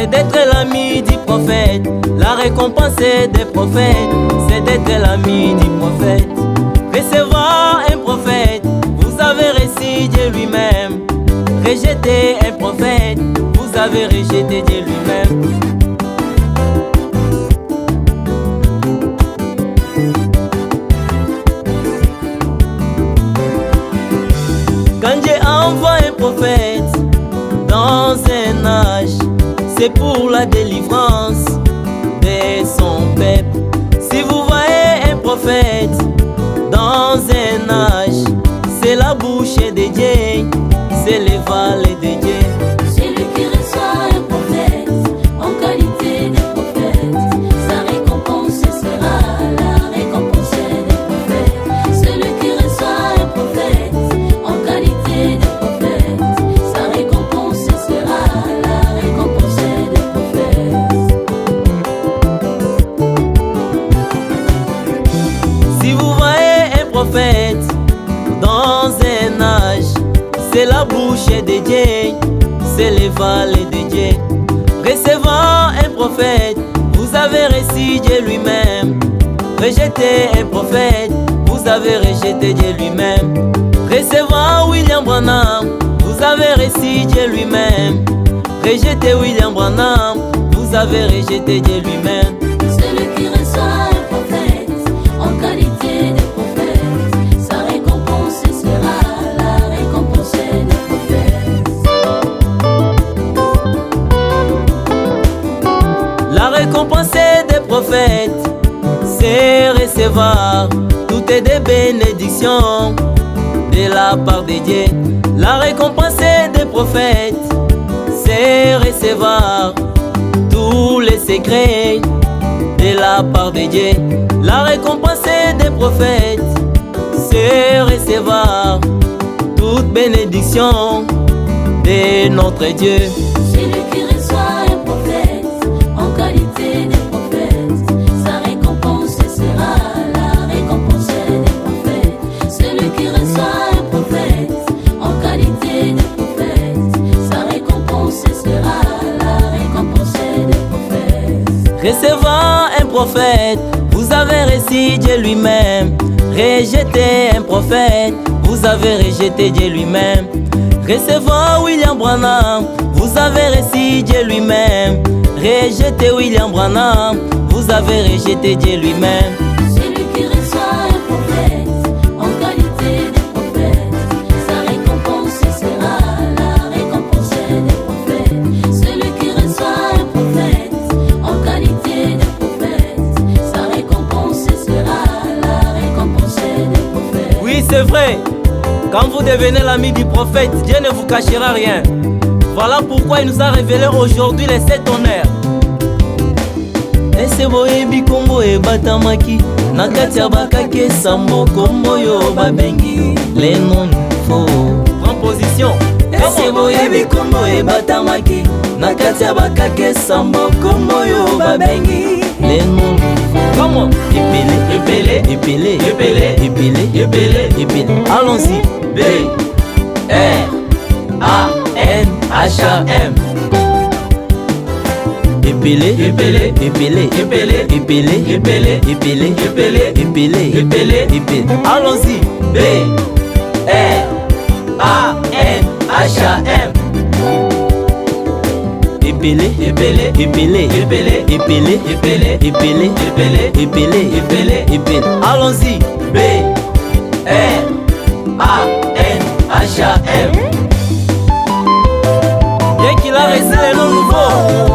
c'est d'être l'ami du prophète. La récompense des prophètes, c'est d'être l'ami du prophète. Recevoir un prophète, vous avez reçu Dieu lui-même. Rejeter un prophète, vous avez rejeté Dieu lui-même. Quand Dieu envoie un prophète dans un âge, c'est pour la délivrance de son peuple. Si vous voyez un prophète dans un âge, c'est la bouche de Dieu, c'est les vallées de Dieu. Celui qui reçoit un prophète en qualité de prophète, sa récompense sera la récompense des prophètes. Celui qui reçoit un prophète en qualité de prophète, sa récompense sera la récompense des prophètes. Si vous voyez un prophète dans un âge, c'est la bouche de Dieu, c'est les vallées de Dieu. Recevant un prophète, vous avez reçu Dieu lui-même. Rejeter un prophète, vous avez rejeté Dieu lui-même. Recevant William Branham, vous avez reçu Dieu lui-même. Rejeter William Branham, vous avez rejeté Dieu lui-même. Celui qui reçoit un prophète en qualité de prophète, sa récompense sera la récompense des prophètes. La récompense des prophètes, c'est recevoir toutes des bénédictions de la part de Dieu. La récompense des prophètes, c'est recevoir tous les secrets de la part de Dieu. La récompense des prophètes, c'est recevoir toute bénédiction de notre Dieu. Celui qui reçoit un prophète en qualité de prophète, sa récompense sera la récompense des prophètes. Celui qui reçoit un prophète en qualité de prophète, sa récompense sera la récompense des prophètes. Recevant un prophète, vous avez reçu Dieu lui-même. Rejeter un prophète, vous avez rejeté Dieu lui-même. Recevant William Branham, vous avez reçu Dieu lui-même. Rejeter William Branham, vous avez rejeté Dieu lui-même. Celui qui reçoit un prophète en qualité de prophète, sa récompense sera la récompense des prophètes. Celui qui reçoit un prophète en qualité de prophète, sa récompense sera la récompense des prophètes. Oui, c'est vrai. Quand vous devenez l'ami du prophète, Dieu ne vous cachera rien. Voilà pourquoi il nous a révélé aujourd'hui les 7 honneurs. Ese boyebi kombo ebatamaki na kati ya bakakesa moko moyo babengi les non faux. Prends position. Ese boyebi kombo ebatamaki na kati ya bakakesa moko moyo babengi les non faux. Comment? Epele, epele, epele, epele, epele, epele, epele. Allons-y. B R A N H A M. Epele, epele, epele, epele, epele, epele, epele, epele, epele, epele, epele. Allons-y. B R A N H A M. Epele, epele, epele, epele, epele, epele, epele, epele, epele, epele, epele. Allons-y. B R A N H A M. Bien qu'il a reçu les noms nouveaux.